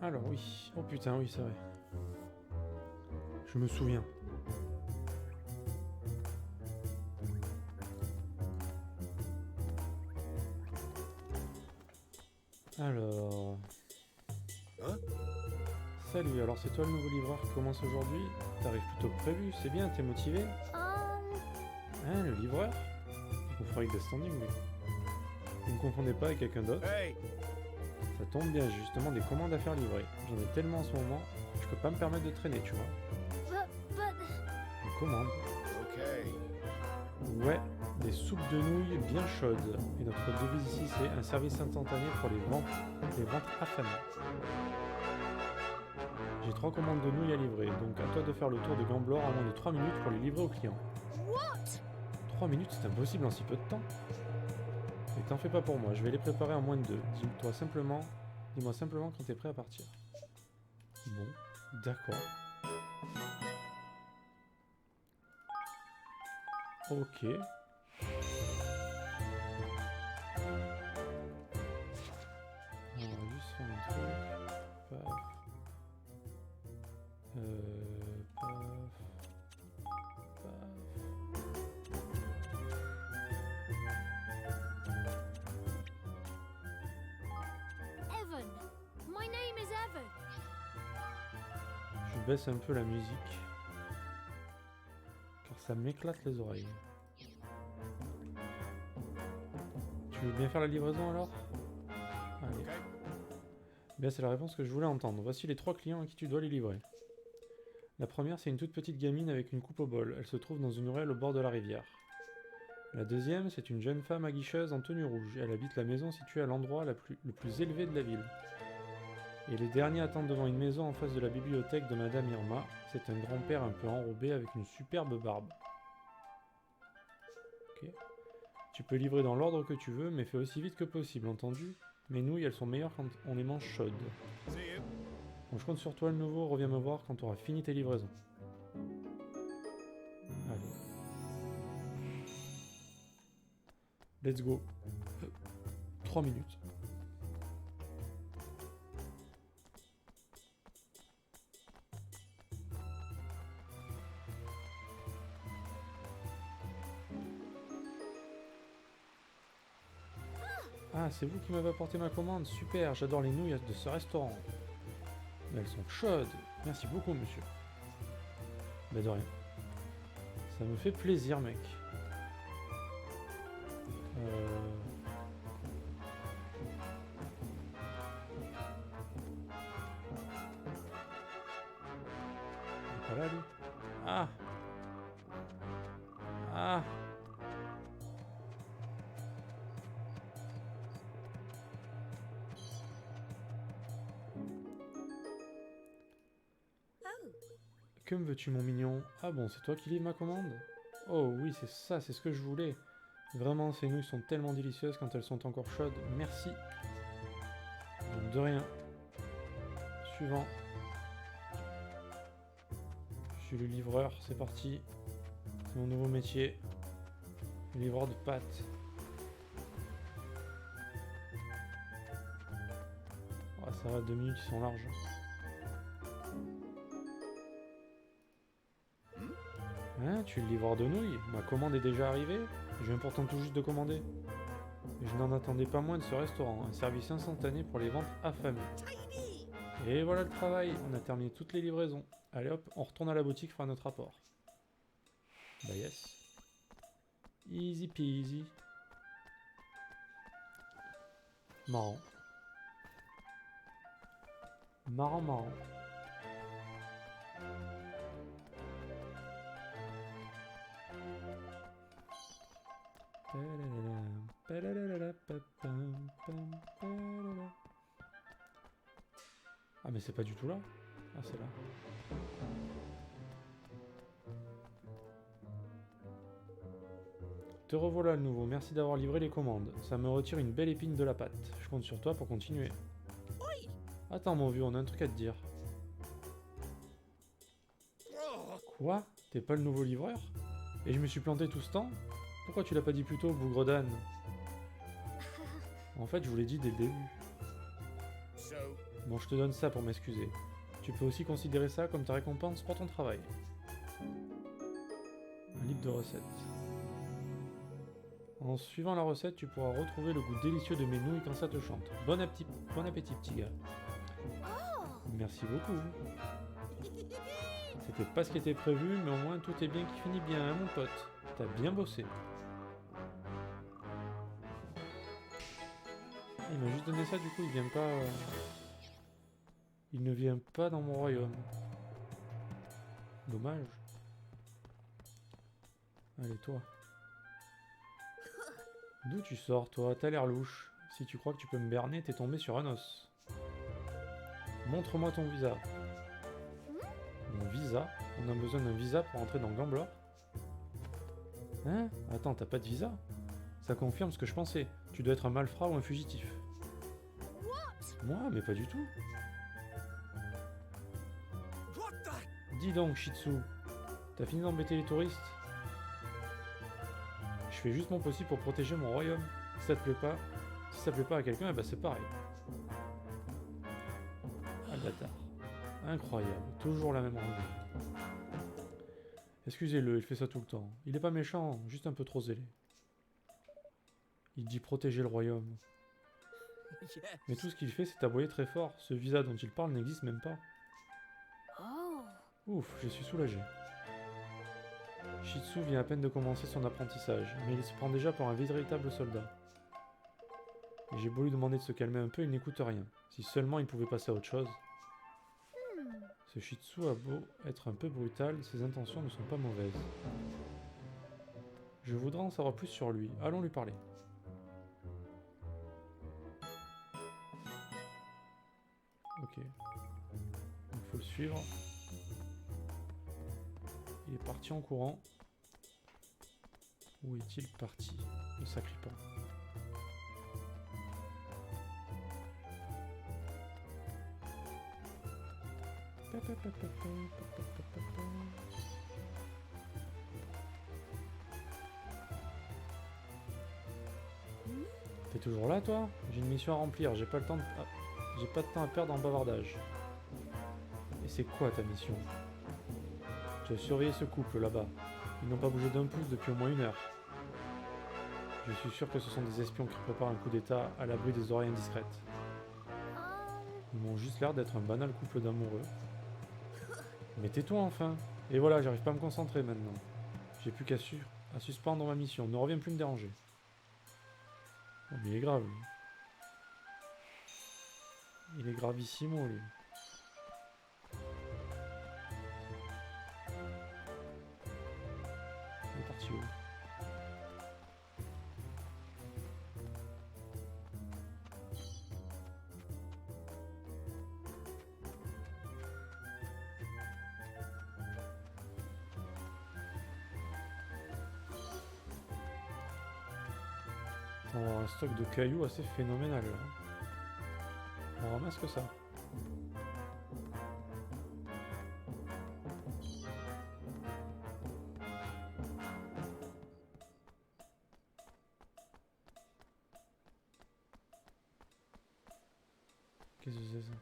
Alors oui. Oh putain, oui, c'est vrai. Je me souviens. Alors... Hein? Salut, alors c'est toi le nouveau livreur qui commence aujourd'hui? T'arrives plutôt que prévu, c'est bien, t'es motivé? Hein, le livreur? On fera avec des standings, lui. Vous ne confondez pas avec quelqu'un d'autre? Hey! Ça tombe bien, j'ai justement des commandes à faire livrer. J'en ai tellement en ce moment, je peux pas me permettre de traîner, tu vois. Une commande. Okay. Ouais, des soupes de nouilles bien chaudes. Et notre devise ici, c'est un service instantané pour les ventres affamés. J'ai 3 commandes de nouilles à livrer, donc à toi de faire le tour de Gamblor en moins de 3 minutes pour les livrer aux clients. 3 minutes, c'est impossible en si peu de temps. Et t'en fais pas pour moi, je vais les préparer en moins de 2. Dis-moi simplement quand t'es prêt à partir. Bon, d'accord. Ok. On va juste faire un truc. Paf. Paf. Paf. Evan. My name is Evan. Je baisse un peu la musique. Car ça m'éclate les oreilles. Tu veux bien faire la livraison alors? Allez. Okay. Bien, c'est la réponse que je voulais entendre. Voici les 3 clients à qui tu dois les livrer. La première, c'est une toute petite gamine avec une coupe au bol. Elle se trouve dans une ruelle au bord de la rivière. La deuxième, c'est une jeune femme aguicheuse en tenue rouge. Elle habite la maison située à l'endroit le plus élevé de la ville. Et les derniers attendent devant une maison en face de la bibliothèque de Madame Irma. C'est un grand-père un peu enrobé avec une superbe barbe. Ok. Tu peux livrer dans l'ordre que tu veux, mais fais aussi vite que possible, entendu? Mes nouilles, elles sont meilleures quand on les mange chaudes. See you. Bon, je compte sur toi le nouveau, reviens me voir quand tu auras fini tes livraisons. Allez. Let's go. 3 minutes. Ah, c'est vous qui m'avez apporté ma commande. Super, j'adore les nouilles de ce restaurant. Mais elles sont chaudes. Merci beaucoup, monsieur. Bah de rien. Ça me fait plaisir, mec. Il est pas là, lui. Ah. Ah. Que me veux-tu, mon mignon? Ah bon, c'est toi qui livres ma commande? Oh oui, c'est ça, c'est ce que je voulais. Vraiment, ces nouilles sont tellement délicieuses quand elles sont encore chaudes. Merci. De rien. Suivant. Je suis le livreur, c'est parti. C'est mon nouveau métier. Le livreur de pâtes. Oh, ça va, 2 minutes, ils sont larges. Hein, tu es le livreur de nouilles? Ma commande est déjà arrivée? Je viens pourtant tout juste de commander. Et je n'en attendais pas moins de ce restaurant, un service instantané pour les ventres affamés. Et voilà le travail, on a terminé toutes les livraisons. Allez hop, on retourne à la boutique faire notre rapport. Bah yes. Easy peasy. Marrant. Marrant, marrant. Ah mais c'est pas du tout là. Ah c'est là. Te revoilà le nouveau, merci d'avoir livré les commandes. Ça me retire une belle épine de la pâte. Je compte sur toi pour continuer. Attends mon vieux, on a un truc à te dire. Quoi? T'es pas le nouveau livreur? Et je me suis planté tout ce temps? Pourquoi tu l'as pas dit plus tôt, bougre d'âne? En fait, je vous l'ai dit dès le début. So, Bon, je te donne ça pour m'excuser. Tu peux aussi considérer ça comme ta récompense pour ton travail. Un livre de recettes. En suivant la recette, tu pourras retrouver le goût délicieux de mes nouilles quand ça te chante. Bon appétit, petit gars. Merci beaucoup. C'était pas ce qui était prévu, mais au moins tout est bien qui finit bien, hein, mon pote. T'as bien bossé. Il m'a juste donné ça, du coup, il vient pas... Il ne vient pas dans mon royaume. Dommage. Allez, toi. D'où tu sors, toi? T'as l'air louche. Si tu crois que tu peux me berner, t'es tombé sur un os. Montre-moi ton visa. Mon visa? On a besoin d'un visa pour entrer dans Gamblor? Hein? Attends, t'as pas de visa? Ça confirme ce que je pensais. Tu dois être un malfrat ou un fugitif. Moi? Mais pas du tout. Dis donc, Shih Tzu. T'as fini d'embêter les touristes? Je fais juste mon possible pour protéger mon royaume. Si ça te plaît pas, si ça plaît pas à quelqu'un, eh ben c'est pareil. Ah le bâtard. Incroyable, toujours la même rengaine. Excusez-le, il fait ça tout le temps. Il est pas méchant, juste un peu trop zélé. Il dit protéger le royaume. Mais tout ce qu'il fait, c'est aboyer très fort. Ce visa dont il parle n'existe même pas. Ouf, je suis soulagé. Shih Tzu vient à peine de commencer son apprentissage, mais il se prend déjà pour un véritable soldat. Et j'ai beau lui demander de se calmer un peu, il n'écoute rien. Si seulement il pouvait passer à autre chose. Ce Shih Tzu a beau être un peu brutal, ses intentions ne sont pas mauvaises. Je voudrais en savoir plus sur lui. Allons lui parler. Ok. Il faut le suivre. Il est parti en courant. Où est-il parti? Le sacripant. T'es toujours là, toi? J'ai une mission à remplir, j'ai pas de temps à perdre en bavardage. Et c'est quoi ta mission? Tu as surveillé ce couple là-bas. Ils n'ont pas bougé d'un pouce depuis au moins 1 heure. Je suis sûr que ce sont des espions qui préparent un coup d'état à l'abri des oreilles indiscrètes. Ils m'ont juste l'air d'être un banal couple d'amoureux. Mais tais-toi enfin. Et voilà, j'arrive pas à me concentrer maintenant. J'ai plus qu'à suspendre ma mission. Ne reviens plus me déranger. Oh, mais il est grave, lui. Il est gravissimo, lui. Il est parti où? On va avoir un stock de cailloux assez phénoménal là. On ramasse que ça. Qu'est-ce que c'est ça?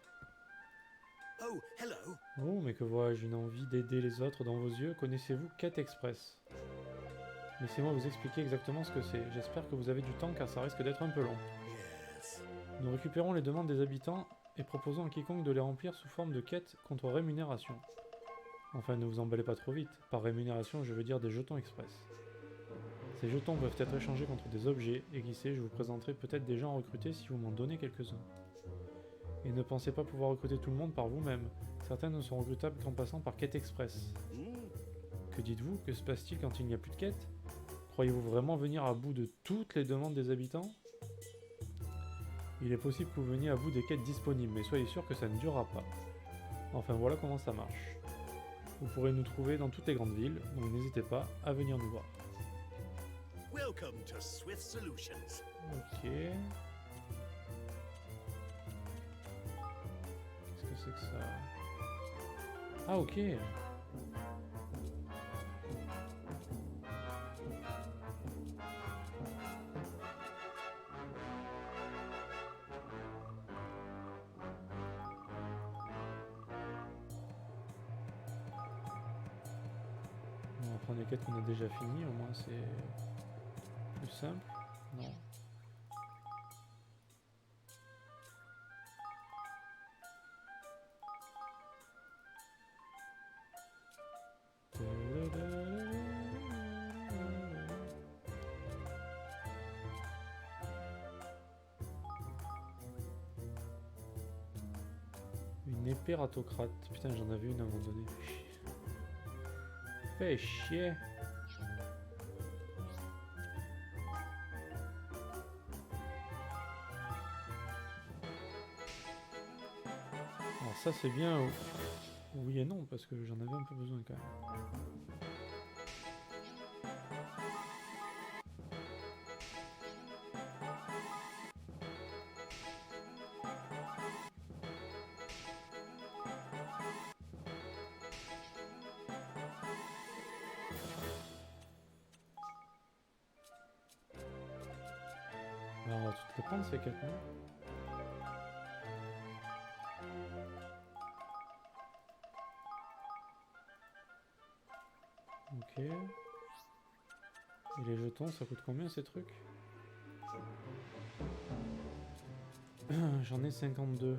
Oh, hello. Oh, mais que vois-je, une envie d'aider les autres dans vos yeux? Connaissez-vous Quête Express? Laissez-moi vous expliquer exactement ce que c'est. J'espère que vous avez du temps car ça risque d'être un peu long. Yes. Nous récupérons les demandes des habitants et proposons à quiconque de les remplir sous forme de quête contre rémunération. Enfin, ne vous emballez pas trop vite. Par rémunération, je veux dire des jetons express. Ces jetons peuvent être échangés contre des objets, et qui sait, je vous présenterai peut-être des gens à recruter si vous m'en donnez quelques-uns. Et ne pensez pas pouvoir recruter tout le monde par vous-même. Certains ne sont recrutables qu'en passant par quête express. Que dites-vous? Que se passe-t-il quand il n'y a plus de quête? Croyez-vous vraiment venir à bout de toutes les demandes des habitants? Il est possible que vous veniez à bout des quêtes disponibles, mais soyez sûr que ça ne durera pas. Enfin voilà comment ça marche. Vous pourrez nous trouver dans toutes les grandes villes, donc n'hésitez pas à venir nous voir. Welcome to Swift Solutions. Ok. Qu'est-ce que c'est que ça? Ah ok. prendre les quêtes qu'on a déjà finies, au moins c'est plus simple. Non. Une épée ratocrate. Putain, j'en avais une à un moment donné. Fais chier. Alors ça c'est bien. Oui et non, parce que j'en avais un peu besoin quand même. Bah, on va toutes les prendre ces quêtes, non? Ok. Et les jetons, ça coûte combien ces trucs? J'en ai 52.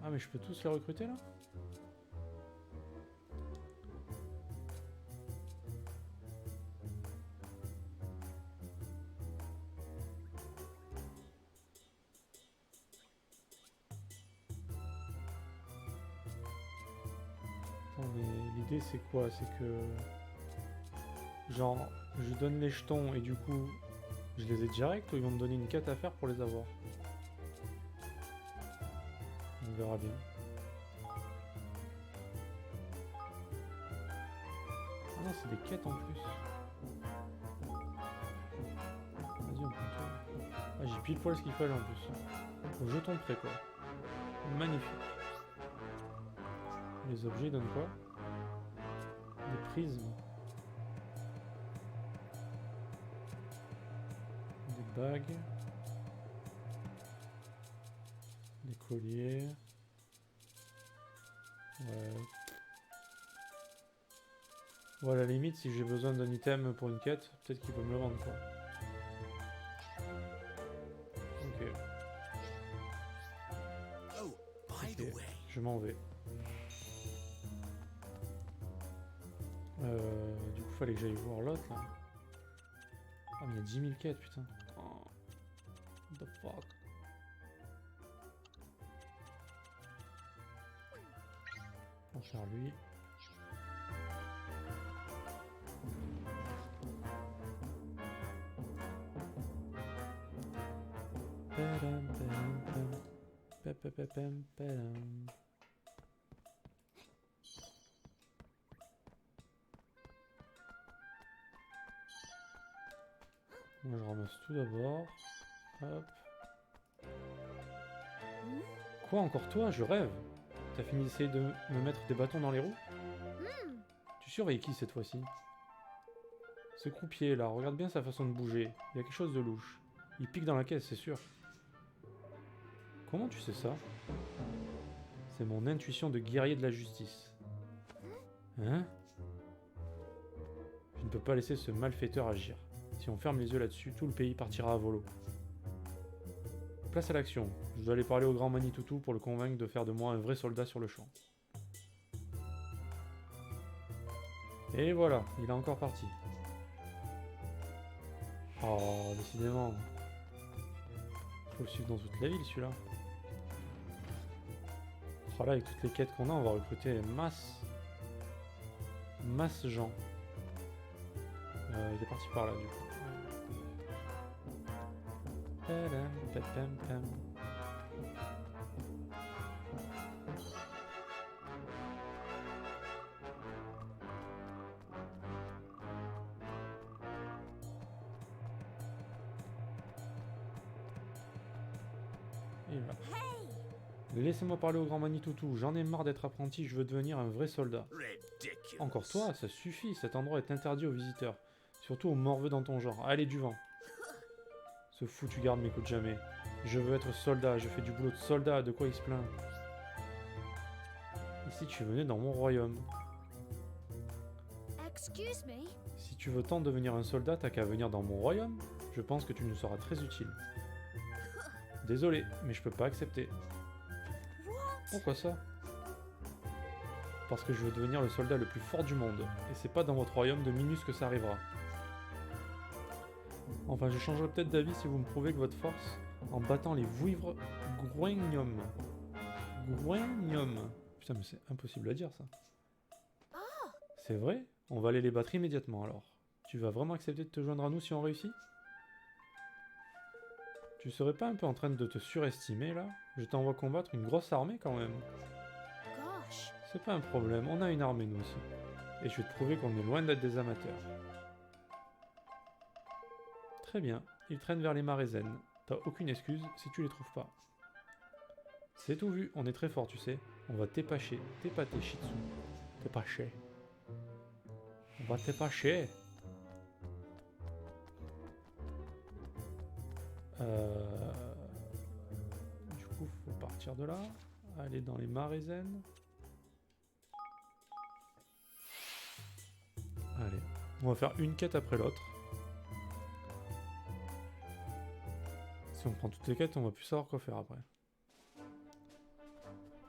Ah mais je peux tous les recruter là? Attends, mais l'idée c'est quoi? C'est que... Genre, je donne les jetons et du coup, je les ai direct ou ils vont me donner une quête à faire pour les avoir? On verra bien. Ah non, c'est des quêtes en plus. Vas-y, on prend tout. Ah, j'ai pile poil ce qu'il fallait en plus. Au jeton près quoi. Magnifique. Les objets ils donnent quoi? Des prismes. Des bagues. Des colliers. Ouais. Ou à la limite, si j'ai besoin d'un item pour une quête, peut-être qu'il peut me le vendre quoi. Ok. Oh, by the Ok. way, Je m'en vais. Du coup, fallait que j'aille voir l'autre là. Ah, mais il y a 10 000 quêtes, putain. Oh. What the fuck? On va faire lui. Padam, padam, pam. Pa-pa-pa-pam, padam. Moi je ramasse tout d'abord. Hop. Quoi, encore toi? Je rêve. T'as fini d'essayer de me mettre des bâtons dans les roues? Tu surveilles qui cette fois-ci? Ce croupier là, regarde bien sa façon de bouger. Il y a quelque chose de louche. Il pique dans la caisse, c'est sûr. Comment tu sais ça? C'est mon intuition de guerrier de la justice. Hein? Je ne peux pas laisser ce malfaiteur agir. Si on ferme les yeux là-dessus, tout le pays partira à volo. Place à l'action. Je dois aller parler au grand Manitoutou pour le convaincre de faire de moi un vrai soldat sur le champ. Et voilà, il est encore parti. Oh, décidément. Faut le suivre dans toute la ville, celui-là. Oh là, avec toutes les quêtes qu'on a, on va recruter masse gens. Il est parti par là, du coup. Tadam, tadam, tadam. Et là. Laissez-moi parler au grand Manitoutou, j'en ai marre d'être apprenti, je veux devenir un vrai soldat. ridiculous. Encore toi, ça suffit, cet endroit est interdit aux visiteurs. Surtout aux morveux dans ton genre. Allez, du vent. Ce foutu garde m'écoute jamais. Je veux être soldat, je fais du boulot de soldat, de quoi il se plaint? Et si tu venais dans mon royaume? Excuse me. Si tu veux tant devenir un soldat, t'as qu'à venir dans mon royaume. Je pense que tu nous seras très utile. Désolé, mais je peux pas accepter. What? Pourquoi ça? Parce que je veux devenir le soldat le plus fort du monde. Et c'est pas dans votre royaume de Minus que ça arrivera. Enfin, je changerai peut-être d'avis si vous me prouvez que votre force en battant les vouivres Gruenium. Gruenium. Putain, mais c'est impossible à dire ça. C'est vrai? On va aller les battre immédiatement alors. Tu vas vraiment accepter de te joindre à nous si on réussit? Tu serais pas un peu en train de te surestimer là? Je t'envoie combattre une grosse armée quand même. Gosh. C'est pas un problème, on a une armée nous aussi. Et je vais te prouver qu'on est loin d'être des amateurs. Très bien, ils traînent vers les Marézennes. T'as aucune excuse si tu les trouves pas. C'est tout vu, on est très fort tu sais. On va t'épacher, t'épater Shitsu. T'épacher. On va t'épacher. Du coup, faut partir de là. Aller dans les Marézennes. Allez, on va faire une quête après l'autre. Si on prend toutes les quêtes, on va plus savoir quoi faire après.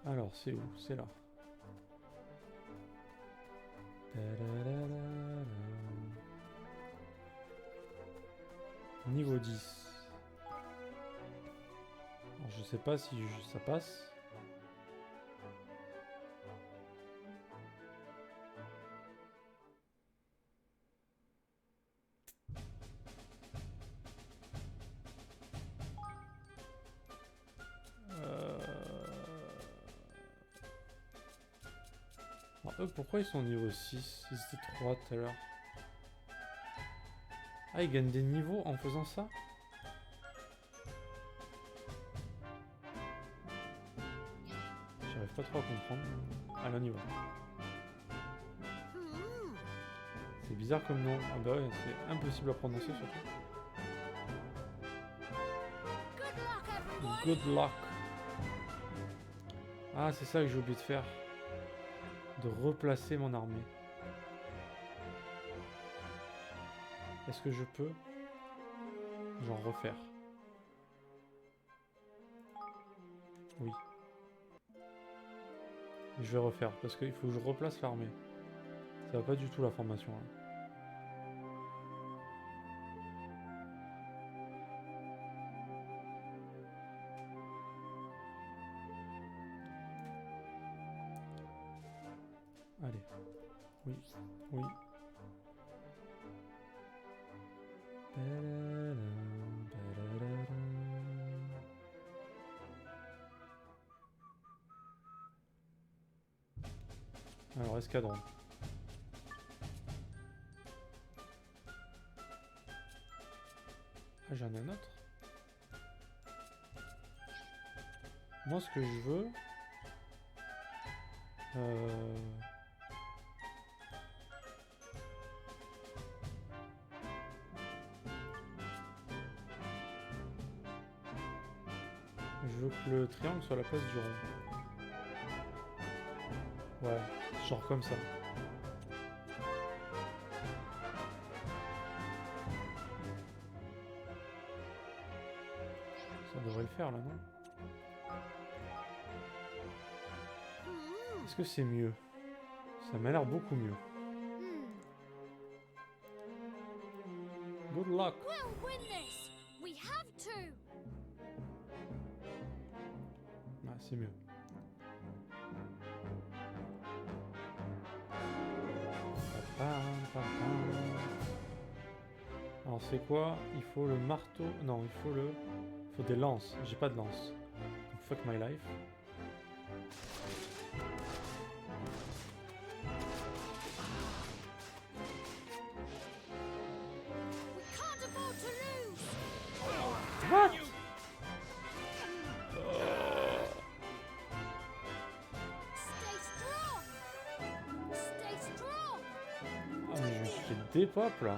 Alors, c'est où? C'est là. Niveau 10. Alors, je sais pas si ça passe. Alors, eux, pourquoi ils sont niveau 6? Ils étaient 3 tout à l'heure. Ah, ils gagnent des niveaux en faisant ça? J'arrive pas trop à comprendre. Ah, là, on y va. C'est bizarre comme nom. Ah bah ouais, c'est impossible à prononcer surtout. Good luck, everyone. Good luck. Ah, c'est ça que j'ai oublié de faire. De replacer mon armée. Est-ce que je peux j'en refaire? Oui. Je vais refaire parce qu'il faut que je replace l'armée. Ça va pas du tout la formation là. Allez. Oui. Oui. Alors, escadron. Ah, j'en ai un autre. Moi, ce que je veux... Je veux que le triangle soit à la place du rond. Ouais, genre comme ça. Ça devrait le faire là, non? Est-ce que c'est mieux? Ça m'a l'air beaucoup mieux. Good luck! We'll win this. We have to. Ah, c'est mieux. Alors c'est quoi? Il faut le marteau... Non, il faut le... Il faut des lances. J'ai pas de lance. Donc, fuck my life. We can't afford to lose. What? Stay strong. Stay strong. Ah mais je me suis fait des pop là.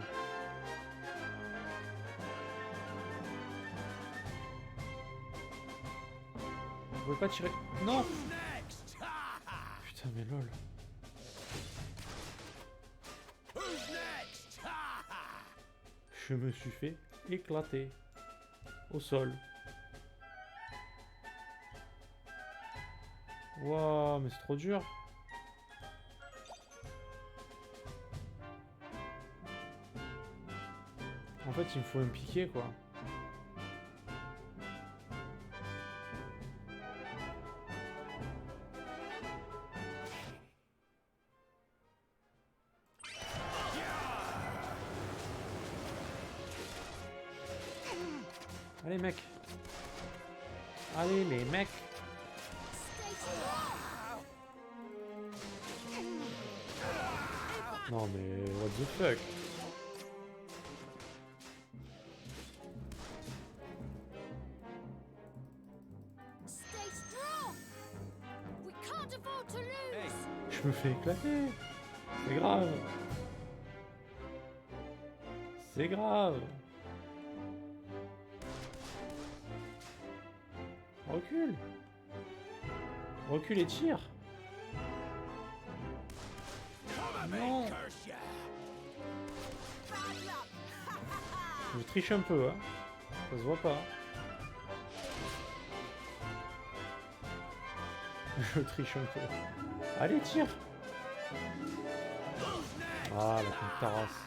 Vous pouvez pas tirer. Non. Next! Ha ha! Putain mais lol. Je me suis fait éclater. Au sol. Waouh, mais c'est trop dur. En fait, il me faut un piqué, quoi. Allez, mec. Allez, les mecs. Stay strong. Non, mais what the fuck. Stay strong. We can't afford to lose. Je me fais éclater. C'est grave. C'est grave. Recule. Recule et tire. Non. Curse ya. Bad luck. Je triche un peu, hein. Ça se voit pas. Je triche un peu. Allez, tire. Ah, la petite tarasse.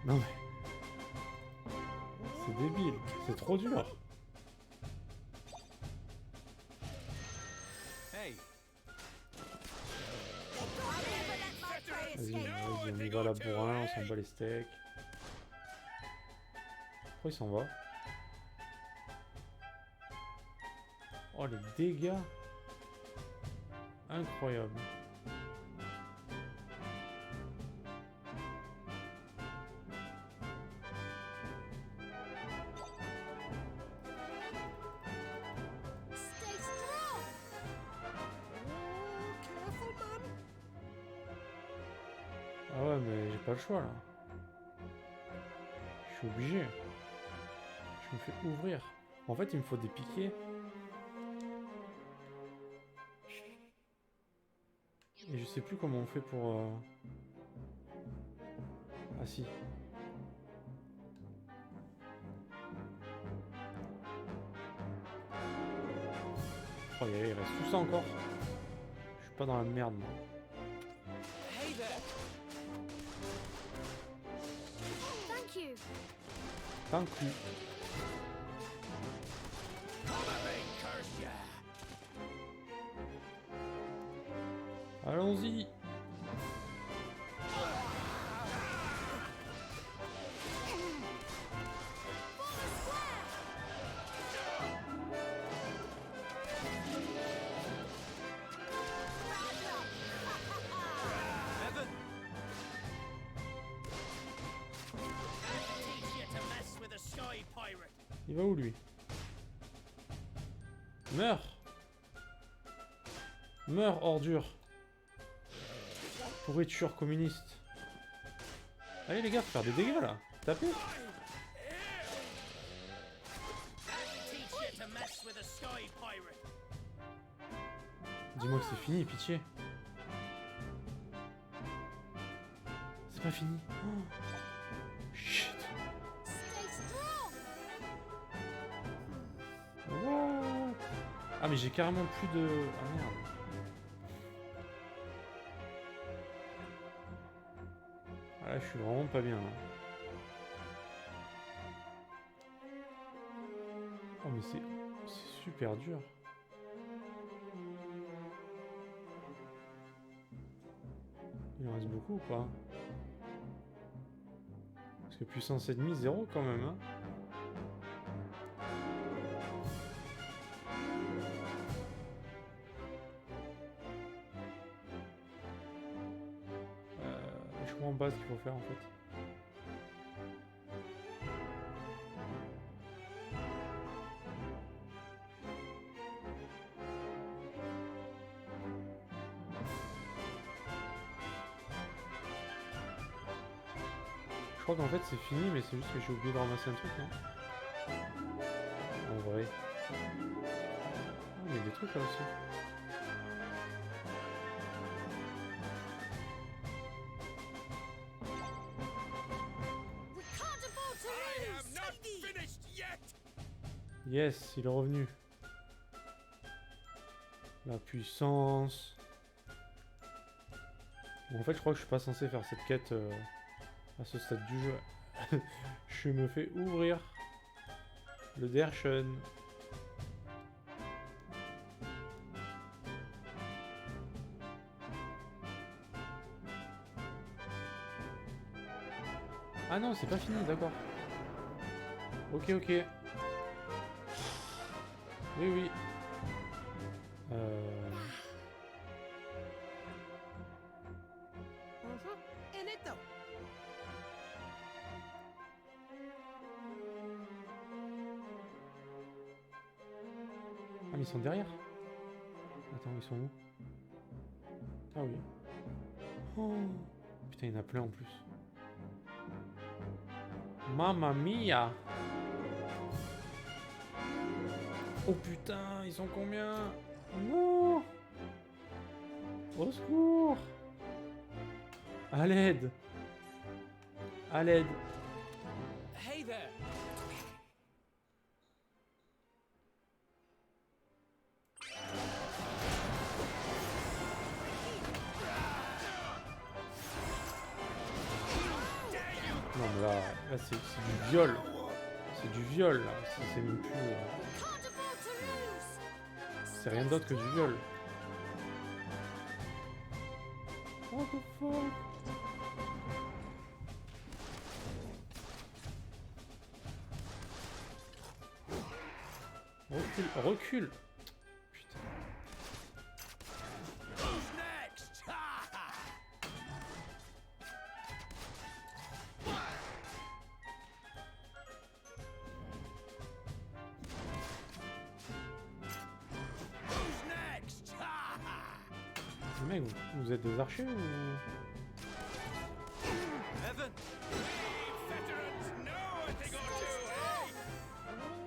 Non mais... C'est débile. C'est trop dur. Hey. Vas-y, vas-y, on y va à la bourrin, on s'en bat les steaks. Pourquoi il s'en va? Oh, les dégâts. Incroyable. Stay strong. Oh, careful, man. Ah ouais, mais j'ai pas le choix là. Je suis obligé. Je me fais ouvrir. En fait, il me faut des piquets. Et je sais plus comment on fait pour... Ah si. Oh, il reste tout ça encore. Je suis pas dans la merde, moi. Hey there. Thank you. Tant que... Curse ya. Allons-y. Evan. Teach you to mess with a sky pirate. Il va où, lui? Meurs! Meurs, ordure! Pourriture communiste. Allez les gars, faut faire des dégâts là. Tapez. Teach you to mess with a sky pirate. Dis-moi que c'est fini, pitié. C'est pas fini. Oh. Shit. Stay strong. What? Ah mais j'ai carrément plus de... Ah merde. Ah là je suis vraiment pas bien là. Oh mais c'est super dur. Il en reste beaucoup ou pas? Parce que puissance ennemie 0 quand même hein. Je crois en base qu'il faut faire en fait. Je crois qu'en fait c'est fini mais c'est juste que j'ai oublié de ramasser un truc non? En vrai. Ah, il y a des trucs là aussi. Yes, il est revenu. La puissance. Bon, en fait, je crois que je suis pas censé faire cette quête à ce stade du jeu. Je me fais ouvrir le Derchen. Ah non, c'est pas fini, d'accord. Ok, ok. Oui, oui. In it though. Ah, mais ils sont derrière. Attends, ils sont où? Ah oui. Oh. Putain, il y en a plein en plus. Mamma mia! Oh putain, ils sont combien? Non! Au secours! À l'aide! À l'aide! Hey there. Non mais là c'est du viol. C'est du viol là. C'est même plus... Can't afford to lose. c'est rien d'autre que du viol. What the fuck? Recule, recule. Putain. Who's next? Ha ha. Who's next? Ha ha. Mec, vous êtes des archers ou... Evan. We veterans know a thing or two, eh? Oh,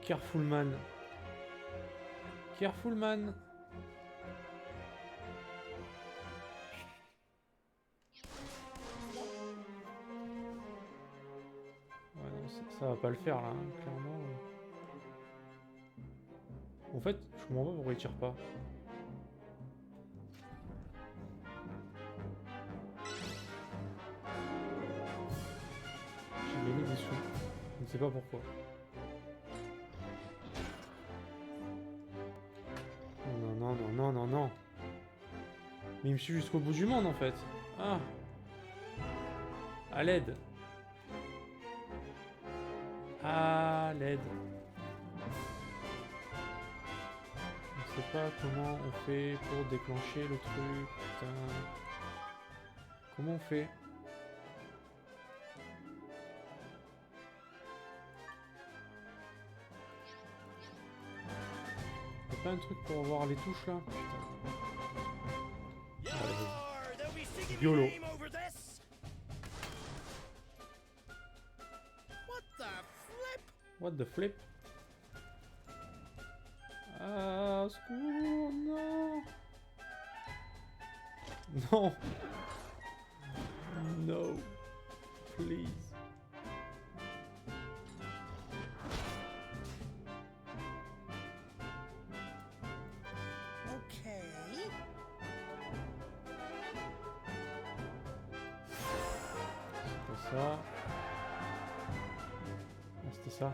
careful, man. Careful man. Careful man. Ouais non, ça va pas le faire là, hein, clairement. En fait, je comprends pas pourquoi il tire pas. J'ai gagné des sous. Je ne sais pas pourquoi. Non, non, non, non, non, non. Mais il me suit jusqu'au bout du monde en fait. Ah. À l'aide. À l'aide. Je sais pas comment on fait pour déclencher le truc. Putain. Comment on fait? Y'a pas un truc pour avoir les touches là? Putain. Yar, they'll be singing YOLO. your name over this. What the flip? What the flip? Ah, au secours, non! Non! No! Please! Okay. C'était ça. Ah, c'était ça.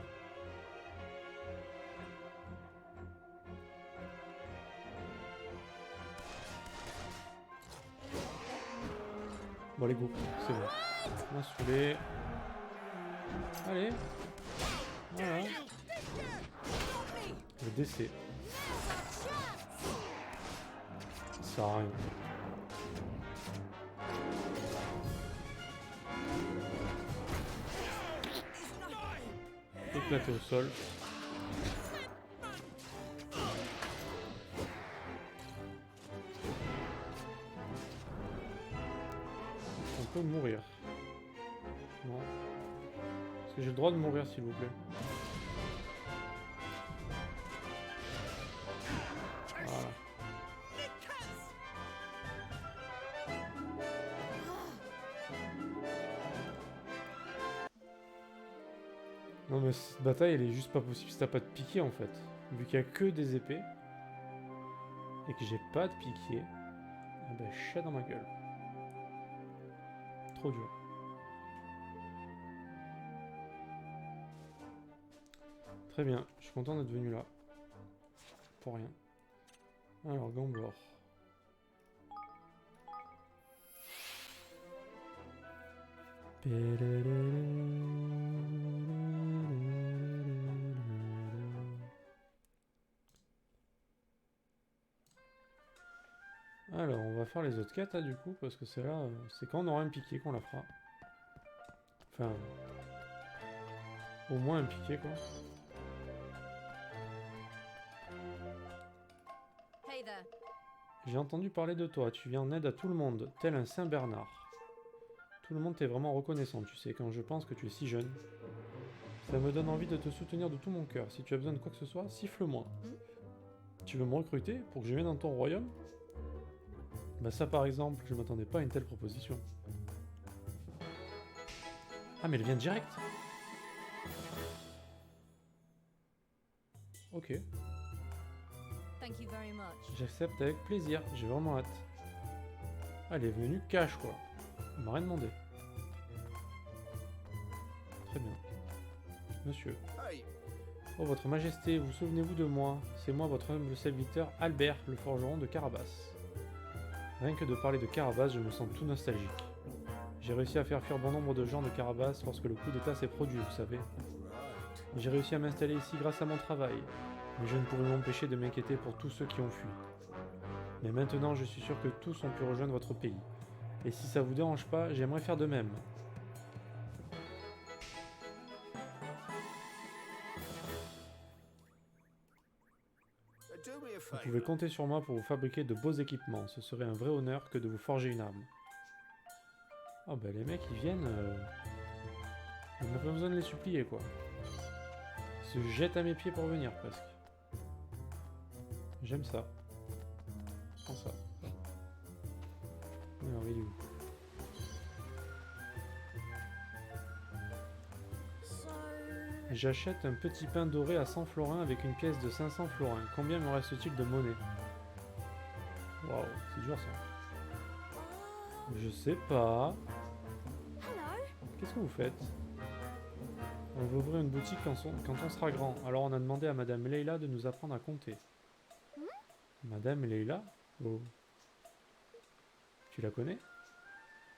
Bon, allez, go. C'est bon. On a saoulé. Allez. Voilà. Le décès. Ça sert à rien. Éclaté au sol. On peut mourir. Non. Est-ce que j'ai le droit de mourir, s'il vous plaît? Voilà. Non mais cette bataille elle est juste pas possible si t'as pas de piqué en fait. Vu qu'il y a que des épées et que j'ai pas de piqué, eh ben chat dans ma gueule. Trop dur. Très bien, je suis content d'être venu là. Pour rien. Alors, Gamblor. Alors, on va faire les autres quêtes, là, du coup, parce que c'est là, c'est quand on aura un piqué qu'on la fera. Enfin, au moins un piqué, quoi. Hey there. J'ai entendu parler de toi, tu viens en aide à tout le monde, tel un Saint Bernard. Tout le monde t'est vraiment reconnaissant, tu sais, quand je pense que tu es si jeune. Ça me donne envie de te soutenir de tout mon cœur. Si tu as besoin de quoi que ce soit, siffle-moi. Tu veux me recruter pour que je vienne dans ton royaume? Bah ça par exemple, je m'attendais pas à une telle proposition. Ah mais elle vient direct. Ok, Thank you very much. j'accepte avec plaisir, j'ai vraiment hâte. Ah, elle est venue cash quoi. Elle m'a rien demandé. Très bien. Monsieur. Hey, Oh votre majesté, vous souvenez-vous de moi? C'est moi votre humble serviteur Albert, le forgeron de Carabas. Rien que de parler de Carabas, je me sens tout nostalgique. J'ai réussi à faire fuir bon nombre de gens de Carabas lorsque le coup d'état s'est produit, vous savez. J'ai réussi à m'installer ici grâce à mon travail, mais je ne pouvais m'empêcher de m'inquiéter pour tous ceux qui ont fui. Mais maintenant, je suis sûr que tous ont pu rejoindre votre pays. Et si ça vous dérange pas, j'aimerais faire de même. do me a Vous favor. pouvez compter sur moi pour vous fabriquer de beaux équipements. Ce serait un vrai honneur que de vous forger une arme. Oh bah les mecs ils viennent... On n'a pas besoin de les supplier quoi. Ils se jettent à mes pieds pour venir presque. J'aime ça. Prends ça. Alors il est où? So, J'achète un petit pain doré à 100 florins avec une pièce de 500 florins. Combien me reste-t-il de monnaie? Waouh, c'est dur ça. Je sais pas. hello. Qu'est-ce que vous faites? On veut ouvrir une boutique quand on sera grand. Alors on a demandé à Madame Leila de nous apprendre à compter. Madame Leila? Oh. Tu la connais?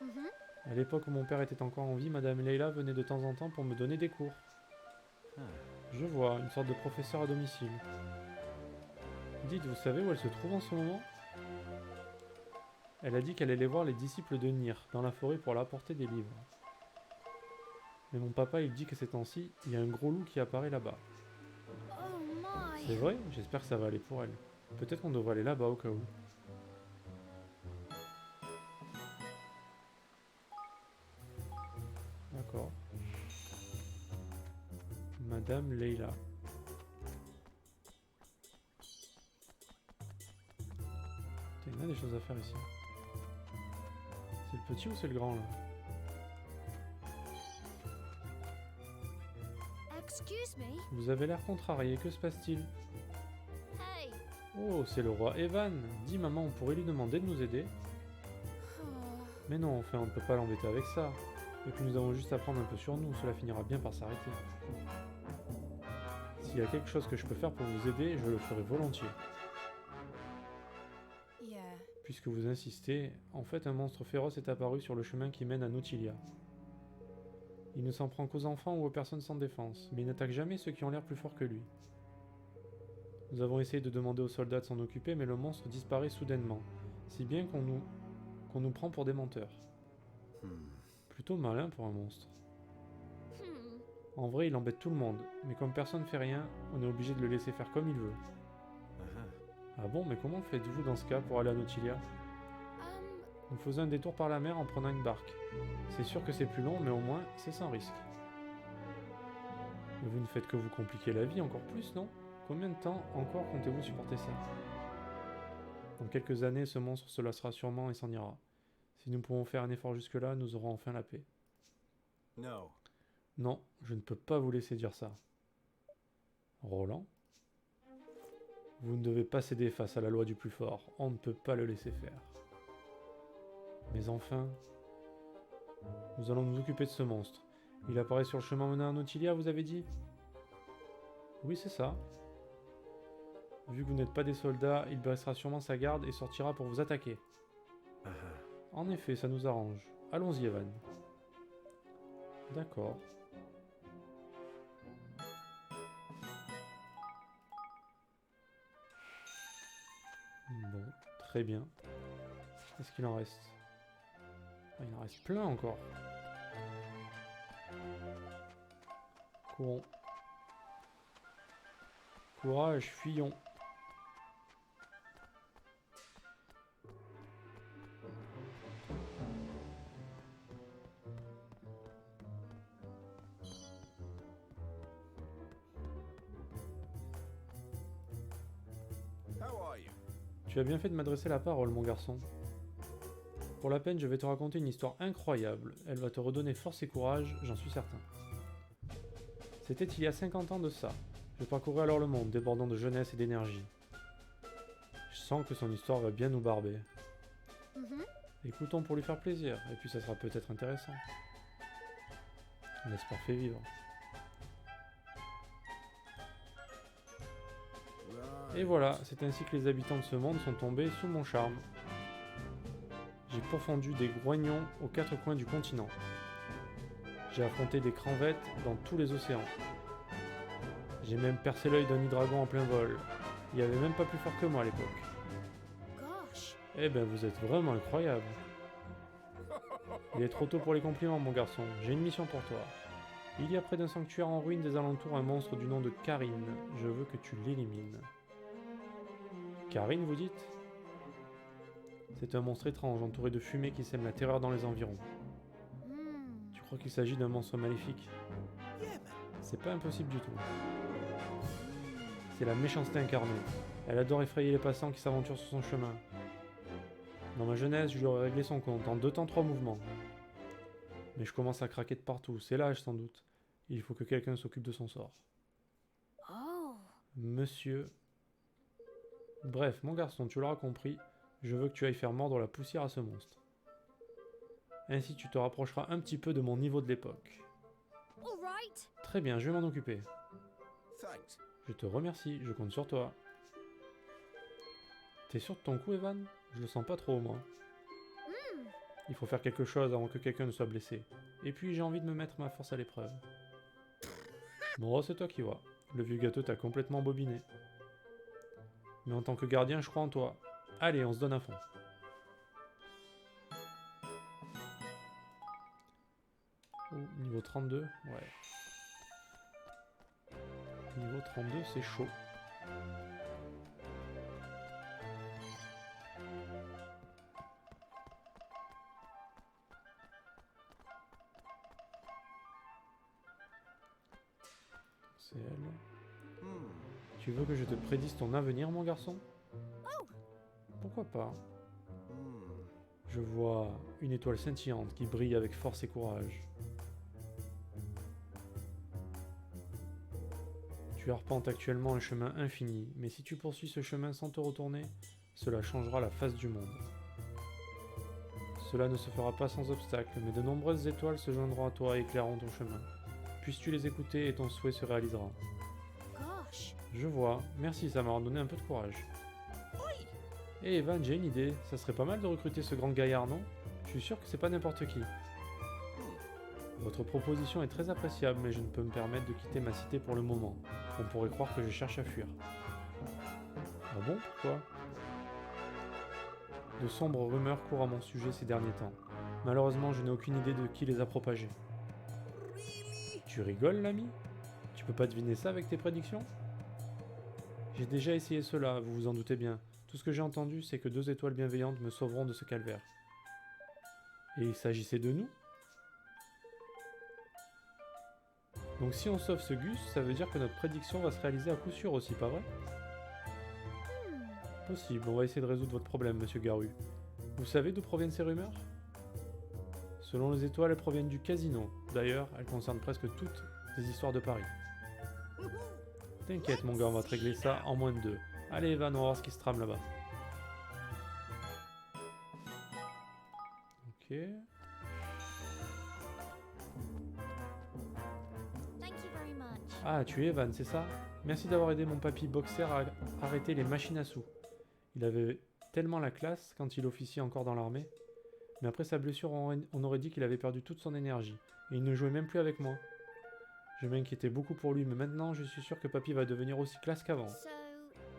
Mhm. À l'époque où mon père était encore en vie, Madame Leila venait de temps en temps pour me donner des cours. Je vois, une sorte de professeur à domicile. Dites, vous savez où elle se trouve en ce moment? Elle a dit qu'elle allait voir les disciples de Nir, dans la forêt pour leur apporter des livres. Mais mon papa, il dit que ces temps-ci, il y a un gros loup qui apparaît là-bas. Oh my. C'est vrai? J'espère que ça va aller pour elle. Peut-être qu'on devrait aller là-bas au cas où. D'accord. Madame Leila. Putain, il y en a des choses à faire ici. C'est le petit ou c'est le grand là? Excuse me. Vous avez l'air contrarié, que se passe-t-il? Hey. Oh, c'est le roi Evan. Dis maman, on pourrait lui demander de nous aider? Mais non, enfin, on peut pas l'embêter avec ça. Et puis nous avons juste à prendre un peu sur nous, cela finira bien par s'arrêter. S'il y a quelque chose que je peux faire pour vous aider, je le ferai volontiers. Yeah. Puisque vous insistez, en fait un monstre féroce est apparu sur le chemin qui mène à Nautilia. Il ne s'en prend qu'aux enfants ou aux personnes sans défense, mais il n'attaque jamais ceux qui ont l'air plus forts que lui. Nous avons essayé de demander aux soldats de s'en occuper, mais le monstre disparaît soudainement, si bien qu'on nous prend pour des menteurs. Plutôt malin pour un monstre. En vrai, il embête tout le monde, mais comme personne ne fait rien, on est obligé de le laisser faire comme il veut. Ah bon, mais comment faites-vous dans ce cas pour aller à Nautilia? Nous faisons un détour par la mer en prenant une barque. C'est sûr que c'est plus long, mais au moins, c'est sans risque. Mais vous ne faites que vous compliquer la vie encore plus, non? Combien de temps encore comptez-vous supporter ça? Dans quelques années, ce monstre se lassera sûrement et s'en ira. Si nous pouvons faire un effort jusque-là, nous aurons enfin la paix. No. Non, je ne peux pas vous laisser dire ça. Roland? Vous ne devez pas céder face à la loi du plus fort. On ne peut pas le laisser faire. Mais enfin, nous allons nous occuper de ce monstre. Il apparaît sur le chemin menant à Nautilia, vous avez dit? Oui, c'est ça. Vu que vous n'êtes pas des soldats, il baissera sûrement sa garde et sortira pour vous attaquer. En effet, ça nous arrange. Allons-y, Evan. D'accord. Bon, très bien. Qu'est-ce qu'il en reste? Ah, il en reste plein encore. Courons. Courage, fuyons. How are you? Tu as bien fait de m'adresser la parole, mon garçon. Pour la peine, je vais te raconter une histoire incroyable. Elle va te redonner force et courage, j'en suis certain. C'était il y a 50 ans de ça. Je parcourais alors le monde, débordant de jeunesse et d'énergie. Je sens que son histoire va bien nous barber. Mhm. Écoutons pour lui faire plaisir, et puis ça sera peut-être intéressant. L'espoir fait vivre. Et voilà, c'est ainsi que les habitants de ce monde sont tombés sous mon charme. J'ai pourfendu des groignons aux quatre coins du continent. J'ai affronté des cranvettes dans tous les océans. J'ai même percé l'œil d'un hydragon en plein vol. Il n'y avait même pas plus fort que moi à l'époque. Gosh. Eh ben, vous êtes vraiment incroyable. Il est trop tôt pour les compliments, mon garçon. J'ai une mission pour toi. Il y a près d'un sanctuaire en ruine des alentours un monstre du nom de Karine. Je veux que tu l'élimines. Karine, vous dites? C'est un monstre étrange, entouré de fumée qui sème la terreur dans les environs. Hmm. Tu crois qu'il s'agit d'un monstre maléfique? C'est pas impossible du tout. C'est la méchanceté incarnée. Elle adore effrayer les passants qui s'aventurent sur son chemin. Dans ma jeunesse, je lui aurais réglé son compte en 2 temps 3 mouvements. Mais je commence à craquer de partout, c'est l'âge sans doute. Il faut que quelqu'un s'occupe de son sort. Oh. Monsieur... Bref, mon garçon, tu l'auras compris, je veux que tu ailles faire mordre la poussière à ce monstre. Ainsi tu te rapprocheras un petit peu de mon niveau de l'époque. All right. Très bien, je vais m'en occuper. Thanks. Je te remercie, je compte sur toi. T'es sûr de ton coup, Evan? Je le sens pas trop, moi. Hmm. Il faut faire quelque chose avant que quelqu'un ne soit blessé. Et puis j'ai envie de me mettre ma force à l'épreuve. Bon, c'est toi qui vois. Le vieux gâteau t'a complètement bobiné. Mais en tant que gardien, je crois en toi. Allez, on se donne à fond. Oh, niveau 32, ouais. Niveau 32, c'est chaud. C'est elle. Tu veux que je te prédise ton avenir, mon garçon? Pourquoi pas? Je vois une étoile scintillante qui brille avec force et courage. Tu arpentes actuellement un chemin infini, mais si tu poursuis ce chemin sans te retourner, cela changera la face du monde. Cela ne se fera pas sans obstacle, mais de nombreuses étoiles se joindront à toi et éclaireront ton chemin. Puisses-tu les écouter et ton souhait se réalisera. Gosh. Je vois, merci, ça m'a redonné un peu de courage. Eh Evan, j'ai une idée, ça serait pas mal de recruter ce grand gaillard, non? Je suis sûr que c'est pas n'importe qui. Votre proposition est très appréciable, mais je ne peux me permettre de quitter ma cité pour le moment. On pourrait croire que je cherche à fuir. Ah bon, pourquoi? De sombres rumeurs courent à mon sujet ces derniers temps. Malheureusement, je n'ai aucune idée de qui les a propagées. Tu rigoles, l'ami? Tu peux pas deviner ça avec tes prédictions? J'ai déjà essayé cela, vous vous en doutez bien. Tout ce que j'ai entendu, c'est que 2 étoiles bienveillantes me sauveront de ce calvaire. Et il s'agissait de nous? Donc si on sauve ce Gus, ça veut dire que notre prédiction va se réaliser à coup sûr aussi, pas vrai? Possible, on va essayer de résoudre votre problème, monsieur Garou. Vous savez d'où proviennent ces rumeurs? Selon les étoiles, elles proviennent du casino. D'ailleurs, elles concernent presque toutes les histoires de Paris. T'inquiète mon gars, on va te régler ça en moins de 2. Allez Evan, on va voir ce qui se trame là-bas. Ok. Thank you very much. Ah, tu es Evan, c'est ça? Merci d'avoir aidé mon papy boxer à arrêter les machines à sous. Il avait tellement la classe quand il officiait encore dans l'armée. Mais après sa blessure, on aurait dit qu'il avait perdu toute son énergie. Et il ne jouait même plus avec moi. Je m'inquiétais beaucoup pour lui, mais maintenant je suis sûr que papy va devenir aussi classe qu'avant. So,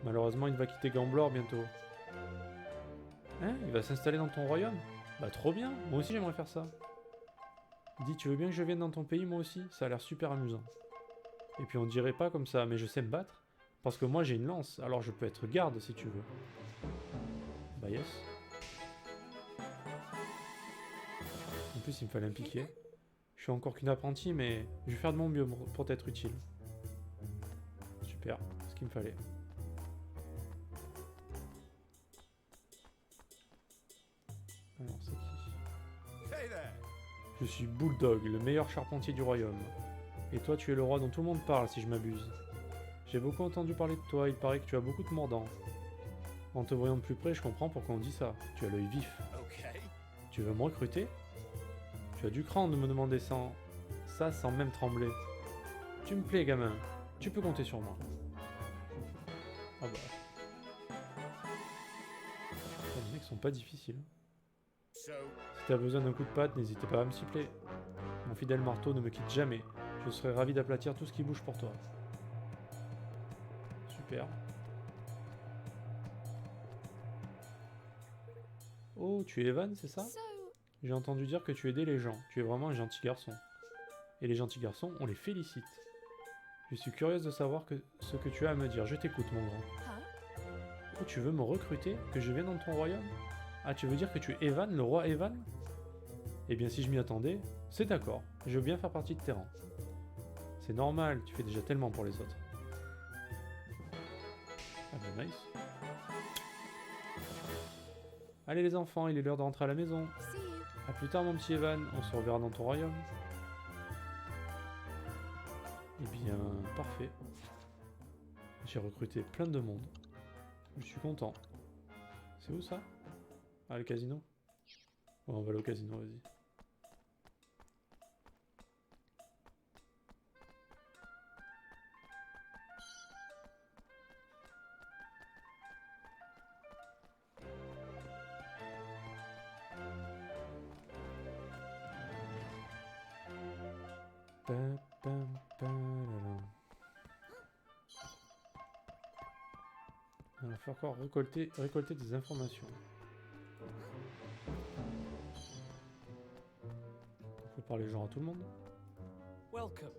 Malheureusement, il va quitter Gamblor bientôt. Hein? Il va s'installer dans ton royaume? Bah trop bien, moi aussi j'aimerais faire ça. Dis, tu veux bien que je vienne dans ton pays moi aussi? Ça a l'air super amusant. Et puis on dirait pas comme ça, mais je sais me battre. Parce que moi j'ai une lance, alors je peux être garde si tu veux. Bah yes. En plus il me fallait un piquet. Je suis encore qu'une apprentie, mais je vais faire de mon mieux pour t'être utile. Super, ce qu'il me fallait. Alors c'est qui? Hey there. Je suis Bulldog, le meilleur charpentier du royaume. Et toi tu es le roi dont tout le monde parle si je m'abuse. J'ai beaucoup entendu parler de toi, il paraît que tu as beaucoup de mordants. En te voyant de plus près, je comprends pourquoi on dit ça. Tu as l'œil vif. Okay. Tu veux me recruter? Tu as du cran de me demander ça sans même trembler. Tu me plais, gamin. Tu peux compter sur moi. Ah bah. Les mecs sont pas difficiles. So, Si t'as besoin d'un coup de patte, n'hésite pas à me siffler. Mon fidèle marteau ne me quitte jamais. Je serai ravi d'aplatir tout ce qui bouge pour toi. Super. Oh, tu es Evan, c'est ça? so, J'ai entendu dire que tu aidais les gens. Tu es vraiment un gentil garçon. Et les gentils garçons, on les félicite. Je suis curieuse de savoir ce que tu as à me dire. Je t'écoute, mon grand. huh? Oh, tu veux me recruter? Que je vienne dans ton royaume? Ah, tu veux dire que tu es Evan, le roi Evan? Eh bien, si je m'y attendais, c'est d'accord. Je veux bien faire partie de tes rangs. C'est normal, tu fais déjà tellement pour les autres. Ah bah nice. Allez les enfants, il est l'heure de rentrer à la maison. See you. A plus tard mon petit Evan, on se reverra dans ton royaume. Eh bien, parfait. J'ai recruté plein de monde. Je suis content. C'est où ça? Ah, le casino? Ouais, on va aller au casino, vas-y. Pam, pam, pam, il va falloir encore récolter des informations. On peut parler genre à tout le monde. welcome.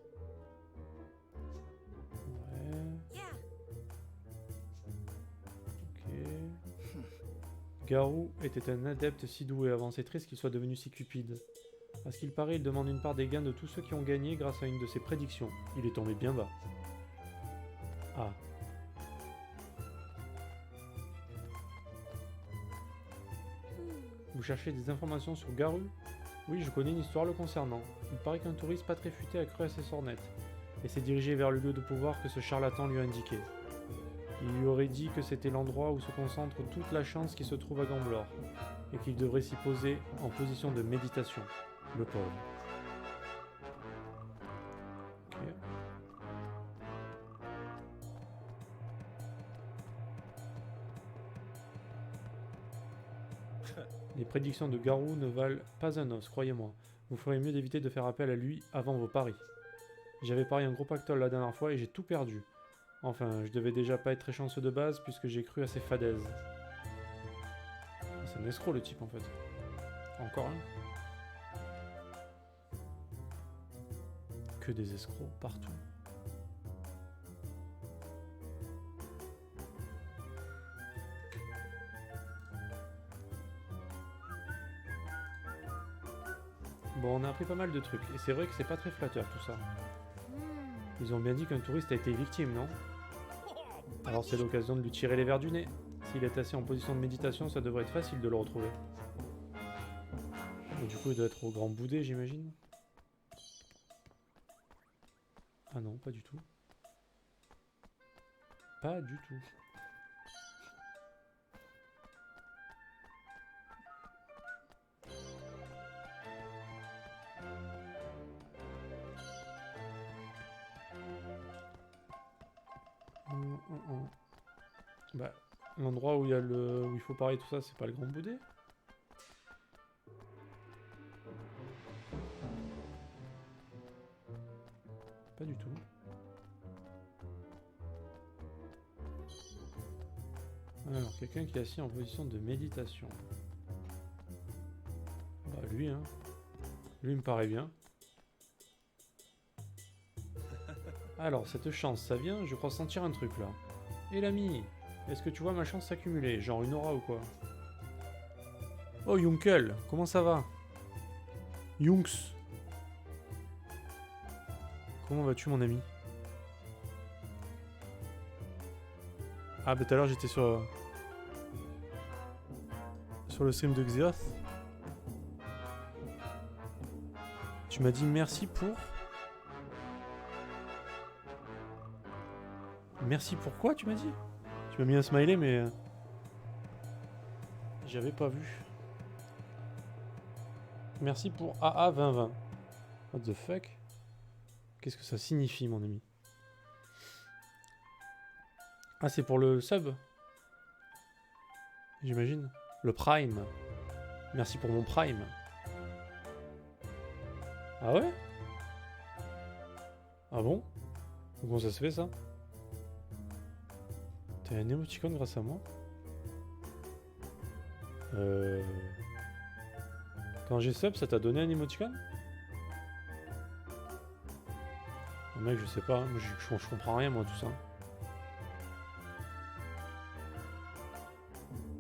Ouais, Yeah. ok. Garou était un adepte si doué avant, c'est triste qu'il soit devenu si cupide. À ce qu'il paraît, il demande une part des gains de tous ceux qui ont gagné grâce à une de ses prédictions. Il est tombé bien bas. Ah. Vous cherchez des informations sur Garou? Oui, je connais une histoire le concernant. Il paraît qu'un touriste pas très futé a cru à ses sornettes, et s'est dirigé vers le lieu de pouvoir que ce charlatan lui a indiqué. Il lui aurait dit que c'était l'endroit où se concentre toute la chance qui se trouve à Gamblor, et qu'il devrait s'y poser en position de méditation. Le pauvre. Ok. Les prédictions de Garou ne valent pas un os, croyez-moi. Vous ferez mieux d'éviter de faire appel à lui avant vos paris. J'avais parié un gros pactole la dernière fois et j'ai tout perdu. Enfin, je devais déjà pas être très chanceux de base puisque j'ai cru à ses fadaises. C'est un escroc le type en fait. Encore un. Que des escrocs partout. Bon, on a appris pas mal de trucs, et c'est vrai que c'est pas très flatteur tout ça. Ils ont bien dit qu'un touriste a été victime, non? Alors c'est l'occasion de lui tirer les verres du nez. S'il est assis en position de méditation, ça devrait être facile de le retrouver. Et du coup, il doit être au Grand Boudet, j'imagine. Ah non, pas du tout. Pas du tout. Bah, l'endroit où il y a le, où il faut parler tout ça, c'est pas le Grand Boudet? Pas du tout. Alors, quelqu'un qui est assis en position de méditation. Bah, lui, hein. Lui, il me paraît bien. Alors, cette chance, ça vient, je crois sentir un truc là. Et l'ami, est-ce que tu vois ma chance s'accumuler? Genre une aura ou quoi? Oh, Yunkel, comment ça va? Yunks. Comment vas-tu, mon ami? Ah, bah tout à l'heure, j'étais sur le stream de Xeoth. Tu m'as dit merci pour... Merci pour quoi, tu m'as dit? Tu m'as mis un smiley, mais... J'avais pas vu. Merci pour AA 2020. What the fuck? Qu'est-ce que ça signifie, mon ami? Ah, c'est pour le sub? J'imagine. Le Prime. Merci pour mon Prime. Ah ouais? Ah bon? Comment ça se fait, ça? T'as un émoticône grâce à moi? Quand j'ai sub, ça t'a donné un émoticône? Mec, je sais pas, moi, je comprends rien, moi, tout ça.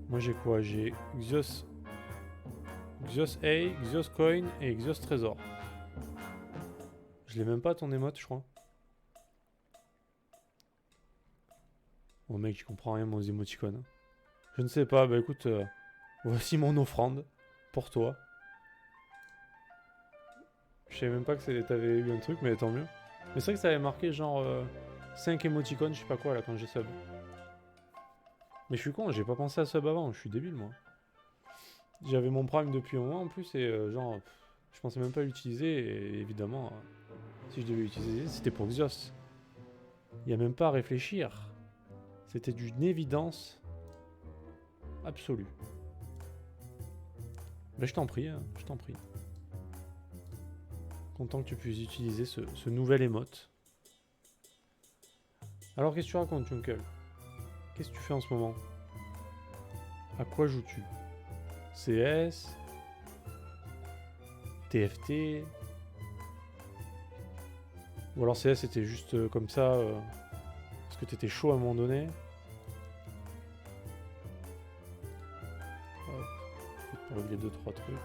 Moi, j'ai quoi? J'ai Xios... Xios A, Xios Coin et Xios Trésor. Je l'ai même pas, ton émote, je crois. Bon, mec, je comprends rien, moi, aux émoticônes. Je ne sais pas, bah écoute, voici mon offrande pour toi. Je savais même pas que t'avais eu un truc, mais tant mieux. Mais c'est vrai que ça avait marqué genre 5 émoticônes, je sais pas quoi là quand j'ai sub. Mais je suis con, j'ai pas pensé à sub avant, je suis débile moi. J'avais mon prime depuis un moment en plus et genre je pensais même pas l'utiliser et évidemment si je devais l'utiliser c'était pour Xios. Y a même pas à réfléchir. C'était d'une évidence absolue. Mais je t'en prie, hein, je t'en prie. Content que tu puisses utiliser ce nouvel émote. Alors qu'est-ce que tu racontes, Junkel? Qu'est-ce que tu fais en ce moment? À quoi joues-tu? CS? TFT? Ou alors CS c'était juste comme ça parce que t'étais chaud à un moment donné? Hop, pour régler 2-3 trucs.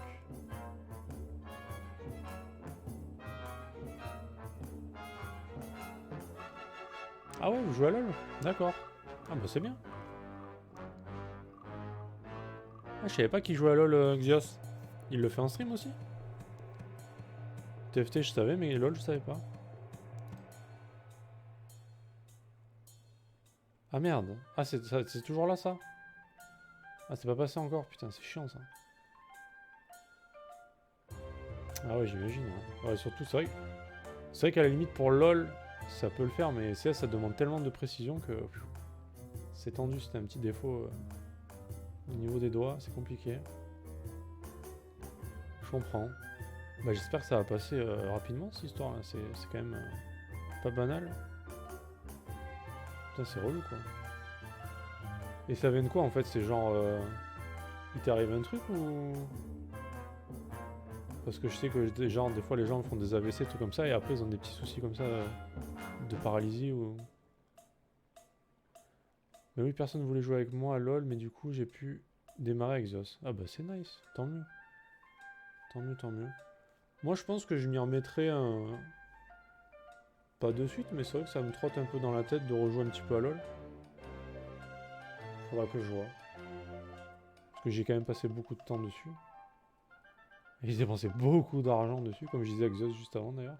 Ah ouais, vous jouez à LoL? D'accord. Ah bah c'est bien. Ah, je savais pas qu'il jouait à LoL Xios. Il le fait en stream aussi? TFT je savais, mais LoL je savais pas. Ah merde. Ah c'est toujours là ça? Ah c'est pas passé encore, putain c'est chiant ça. Ah ouais j'imagine. Ouais. Ouais, surtout c'est vrai qu'à la limite pour LoL ça peut le faire, mais CS ça demande tellement de précision que c'est tendu, c'était un petit défaut au niveau des doigts, c'est compliqué. Je comprends. Bah j'espère que ça va passer rapidement cette histoire là, c'est quand même pas banal. Putain c'est relou quoi. Et ça vient de quoi en fait? C'est genre il t'est arrivé un truc ou... Parce que je sais que des fois les gens font des AVC tout comme ça et après ils ont des petits soucis comme ça de paralysie ou... Mais oui, personne voulait jouer avec moi à LoL, mais du coup j'ai pu démarrer avec Xios. Ah bah c'est nice, tant mieux. Tant mieux, tant mieux. Moi je pense que je m'y remettrai un... Pas de suite, mais c'est vrai que ça me trotte un peu dans la tête de rejouer un petit peu à LoL. Faudra que je vois. Parce que j'ai quand même passé beaucoup de temps dessus. Et j'ai dépensé beaucoup d'argent dessus, comme je disais à Xos juste avant d'ailleurs.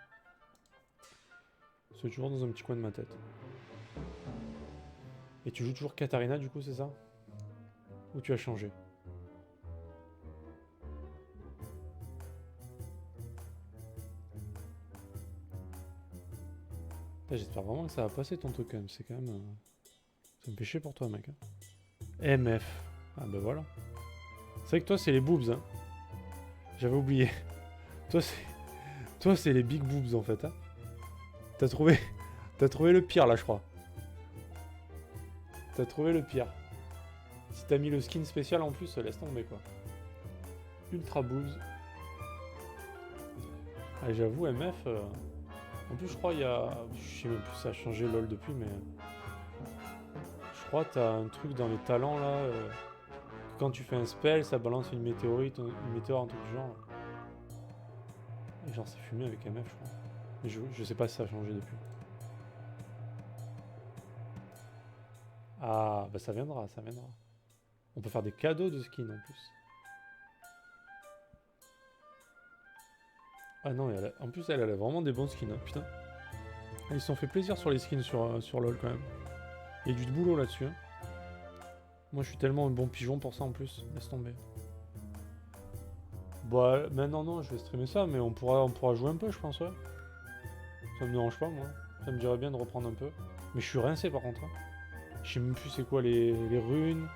C'est toujours dans un petit coin de ma tête. Et tu joues toujours Katarina du coup, c'est ça? Ou tu as changé? Putain, j'espère vraiment que ça va passer ton truc quand même. C'est quand même. Ça me fait chier pour toi, mec. Hein. MF. Ah bah voilà. C'est vrai que toi, c'est les boobs. Hein. J'avais oublié. Toi, c'est. Toi, c'est les big boobs en fait. Hein. T'as trouvé. T'as trouvé le pire là, je crois. T'as trouvé le pire. Si t'as mis le skin spécial en plus, laisse tomber quoi. Ultra boobs. Ah, j'avoue, MF. En plus, je crois il y a. Je sais même plus si ça a changé LOL depuis, mais. Je crois que t'as un truc dans les talents là. Que quand tu fais un spell, ça balance une météorite, une météore, un truc du genre. Et genre, c'est fumé avec MF, je crois. Mais je sais pas si ça a changé depuis. Ah, bah ça viendra, ça viendra. On peut faire des cadeaux de skins en plus. Ah non, en plus elle a vraiment des bons skins, hein, putain. Ah, ils se sont fait plaisir sur les skins sur LoL quand même. Il y a du boulot là-dessus. Hein. Moi je suis tellement un bon pigeon pour ça en plus, laisse tomber. Bah maintenant non, je vais streamer ça, mais on pourra jouer un peu je pense, ouais. Ça me dérange pas moi. Ça me dirait bien de reprendre un peu. Mais je suis rincé par contre. Hein. Je sais même plus c'est quoi les runes.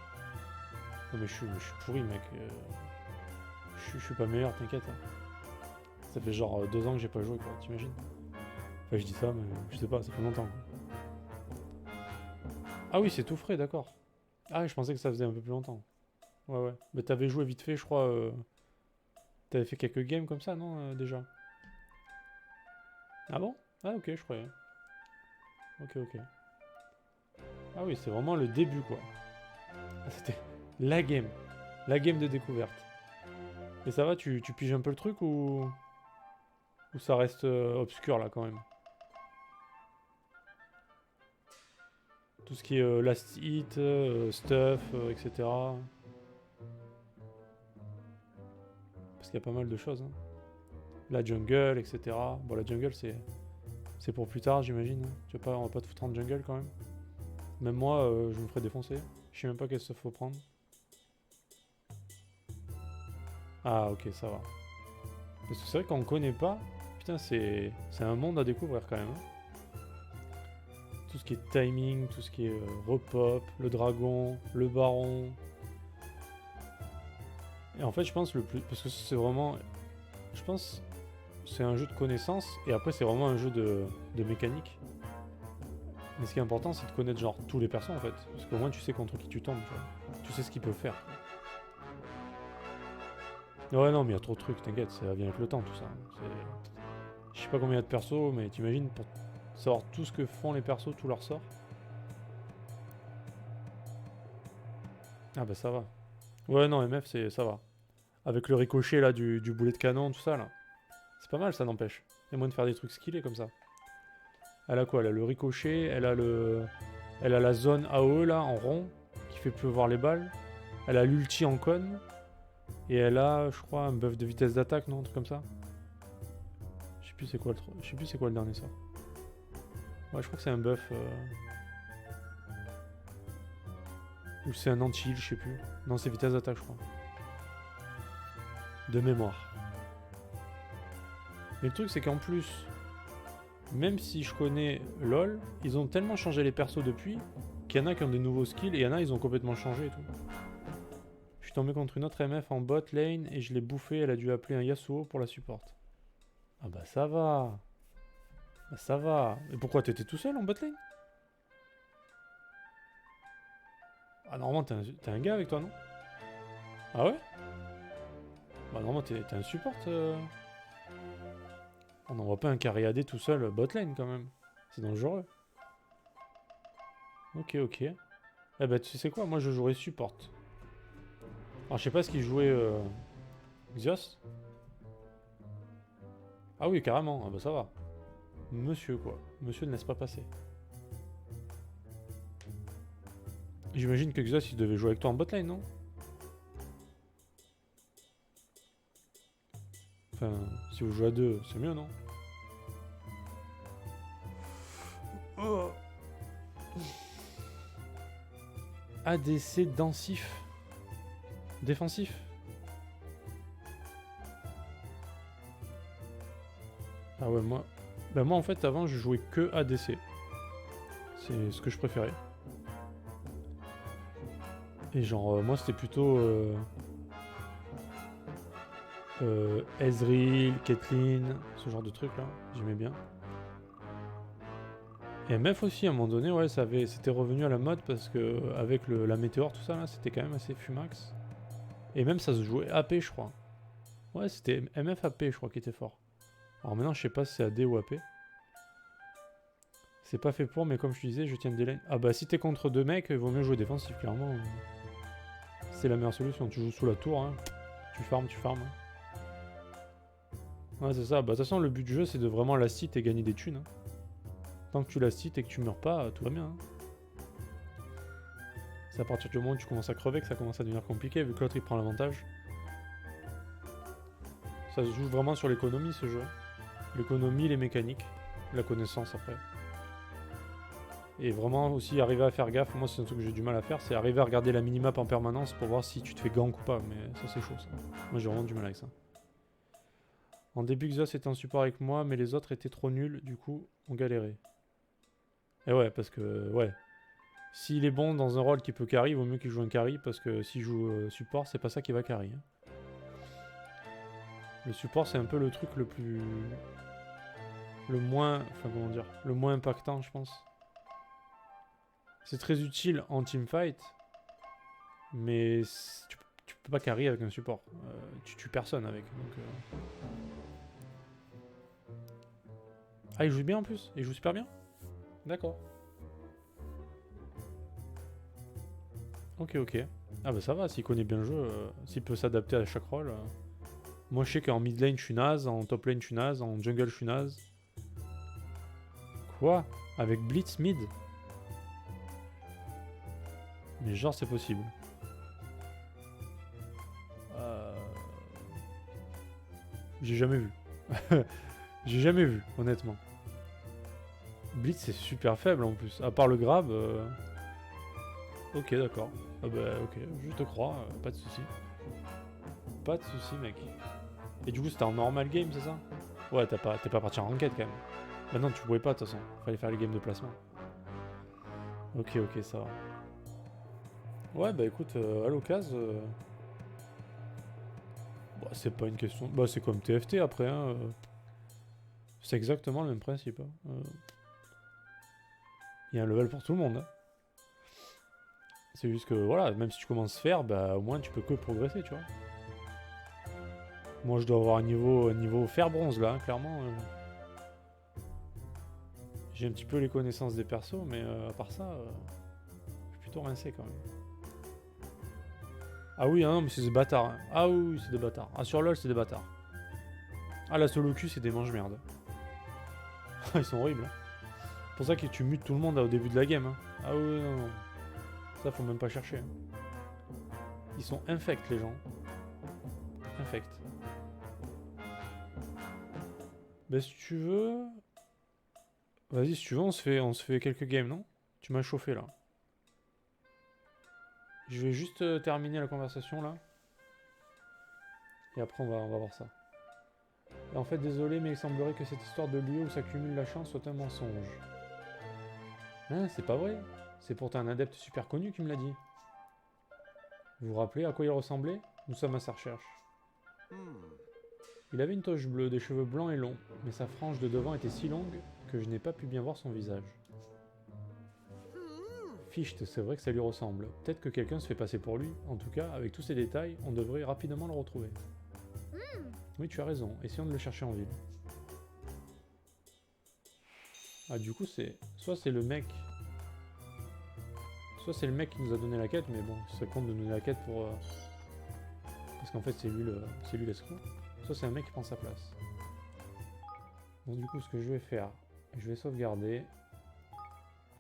Non mais je suis pourri mec. Je suis pas meilleur, t'inquiète. Hein. Ça fait genre 2 ans que j'ai pas joué quoi, t'imagines? Enfin je dis ça mais je sais pas, ça fait longtemps. Quoi. Ah oui c'est tout frais, d'accord. Ah je pensais que ça faisait un peu plus longtemps. Ouais ouais. Mais t'avais joué vite fait je crois. T'avais fait quelques games comme ça non déjà? Ah bon? Ah ok je croyais. Ok ok. Ah oui c'est vraiment le début quoi. Ah, c'était la game. La game de découverte. Et ça va, tu piges un peu le truc ou ça reste obscur là quand même? Tout ce qui est last hit, stuff, etc. Parce qu'il y a pas mal de choses. Hein. La jungle, etc. Bon la jungle c'est pour plus tard j'imagine. Hein. On va pas te foutre en jungle quand même. Même moi je me ferais défoncer. Je sais même pas qu'est-ce qu'il faut prendre. Ah ok ça va. Parce que c'est vrai qu'on connaît pas. Putain c'est un monde à découvrir quand même. Hein. Tout ce qui est timing, tout ce qui est repop, le dragon, le baron. Et en fait, je pense le plus. Parce que c'est vraiment. Je pense. C'est un jeu de connaissance. Et après, c'est vraiment un jeu de mécanique. Mais ce qui est important, c'est de connaître genre tous les persos en fait. Parce qu'au moins, tu sais contre qui tu tombes. Tu vois. Tu sais ce qu'il peut faire. Ouais, non, mais il y a trop de trucs, t'inquiète. Ça vient avec le temps tout ça. Je sais pas combien il y a de persos, mais t'imagines pour savoir tout ce que font les persos, tout leur sort. Ah bah ça va. Ouais non MF ça va. Avec le ricochet là du boulet de canon, tout ça là. C'est pas mal ça n'empêche. Il y a moyen de faire des trucs skillés comme ça. Elle a quoi? Elle a le ricochet, elle a la zone AOE là en rond qui fait pleuvoir les balles. Elle a l'ulti en cône. Et elle a, je crois, un buff de vitesse d'attaque, non? Un truc comme ça. Je sais plus c'est quoi le dernier sort. Ouais je crois que c'est un buff. Ou c'est un anti-heal, je sais plus. Non, c'est vitesse d'attaque, je crois. De mémoire. Mais le truc, c'est qu'en plus, même si je connais LoL, ils ont tellement changé les persos depuis qu'il y en a qui ont des nouveaux skills et il y en a, ils ont complètement changé et tout. Je suis tombé contre une autre MF en bot lane et je l'ai bouffée. Elle a dû appeler un Yasuo pour la support. Ah bah ça va. Bah ça va. Et pourquoi t'étais tout seul en bot lane? Ah normalement t'es un gars avec toi non? Ah ouais? Bah normalement t'es un support. On n'envoie pas un carry AD tout seul bot lane quand même. C'est dangereux. Ok ok. Eh bah tu sais quoi, moi je jouerais support. Alors je sais pas ce qu'il jouait Xios. Ah oui carrément, ah bah ça va. Monsieur quoi. Monsieur ne laisse pas passer. J'imagine que Xios il devait jouer avec toi en botlane, non? Enfin, si vous jouez à deux, c'est mieux, non? Oh. ADC densif. Défensif. Ah ouais, moi... Bah moi en fait avant je jouais que ADC. C'est ce que je préférais. Et genre moi c'était plutôt... Ezreal, Caitlyn, ce genre de trucs là, j'aimais bien. Et MF aussi à un moment donné, ouais, c'était revenu à la mode parce que avec la météore, tout ça là, c'était quand même assez fumax. Et même ça se jouait AP je crois. Ouais, c'était MF AP je crois qui était fort. Alors maintenant je sais pas si c'est AD ou AP. C'est pas fait pour, mais comme je te disais, je tiens des lanes. Ah bah si t'es contre deux mecs, il vaut mieux jouer défensif, clairement. C'est la meilleure solution, tu joues sous la tour, hein. Tu farmes. Hein. Ouais, c'est ça. Bah, de toute façon, le but du jeu, c'est de vraiment la site et gagner des thunes. Hein. Tant que tu la cites et que tu meurs pas, tout va bien. Hein. C'est à partir du moment où tu commences à crever que ça commence à devenir compliqué, vu que l'autre il prend l'avantage. Ça se joue vraiment sur l'économie, ce jeu. L'économie, les mécaniques, la connaissance après. Et vraiment aussi arriver à faire gaffe. Moi, c'est un truc que j'ai du mal à faire, c'est arriver à regarder la minimap en permanence pour voir si tu te fais gank ou pas. Mais ça, c'est chaud, ça. Moi, j'ai vraiment du mal avec ça. En début, Xos était en support avec moi, mais les autres étaient trop nuls, du coup, on galérait. Et ouais, parce que, ouais. S'il est bon dans un rôle qui peut carry, il vaut mieux qu'il joue un carry, parce que s'il joue support, c'est pas ça qui va carry. Hein. Le support, c'est un peu le truc le plus... Le moins... Enfin, comment dire? Le moins impactant, je pense. C'est très utile en teamfight, mais tu peux pas carry avec un support. Tu tues personne avec, donc... Ah, il joue bien en plus? Il joue super bien? D'accord. Ok. Ah bah ça va, s'il connaît bien le jeu, s'il peut s'adapter à chaque rôle. Moi je sais qu'en mid lane je suis naze, en top lane je suis naze, en jungle je suis naze. Quoi? Avec Blitz mid? Mais genre c'est possible. J'ai jamais vu. J'ai jamais vu, honnêtement. Blitz c'est super faible en plus, à part le grab. Ok, d'accord. Ah bah ok, je te crois, pas de soucis. Pas de soucis, mec. Et du coup c'était en normal game, c'est ça? Ouais, t'es pas parti en ranked quand même. Bah non, tu pouvais pas de toute façon, fallait faire les games de placement. Ok, ça va. Ouais, bah écoute, à l'occasion... Bah, c'est pas une question... Bah c'est comme TFT après, hein. C'est exactement le même principe. Hein. Il y a un level pour tout le monde. Hein. C'est juste que, voilà, même si tu commences à faire, bah au moins tu peux que progresser, tu vois. Moi je dois avoir un niveau fer bronze là, hein, clairement. J'ai un petit peu les connaissances des persos, mais à part ça, je suis plutôt rincé quand même. Ah oui, hein, mais c'est des bâtards. Hein. Ah oui, c'est des bâtards. Ah sur LoL, c'est des bâtards. Ah la solo queue, c'est des mange-merde. Ils sont horribles. Hein. C'est pour ça que tu mutes tout le monde là, au début de la game. Hein. Ah oui, non. Ça, faut même pas chercher. Hein. Ils sont infects, les gens. Infects. Bah si tu veux... Vas-y, si tu veux, on se fait quelques games, non? Tu m'as chauffé, là. Je vais juste terminer la conversation, là. Et après, on va voir ça. Et en fait, désolé, mais il semblerait que cette histoire de lieu où s'accumule la chance soit un mensonge. Hein, c'est pas vrai. C'est pourtant un adepte super connu qui me l'a dit. Vous vous rappelez à quoi il ressemblait? Nous sommes à sa recherche. Il avait une toche bleue, des cheveux blancs et longs, mais sa frange de devant était si longue que je n'ai pas pu bien voir son visage. Fichte, c'est vrai que ça lui ressemble. Peut-être que quelqu'un se fait passer pour lui. En tout cas, avec tous ces détails, on devrait rapidement le retrouver. Oui, tu as raison. Essayons de le chercher en ville. Ah, du coup, c'est... Soit c'est le mec... Soit c'est le mec qui nous a donné la quête, mais bon, ça compte de nous donner la quête pour... Parce qu'en fait, c'est lui l'escroc. Soit c'est un mec qui prend sa place. Donc du coup, ce que je vais faire, je vais sauvegarder.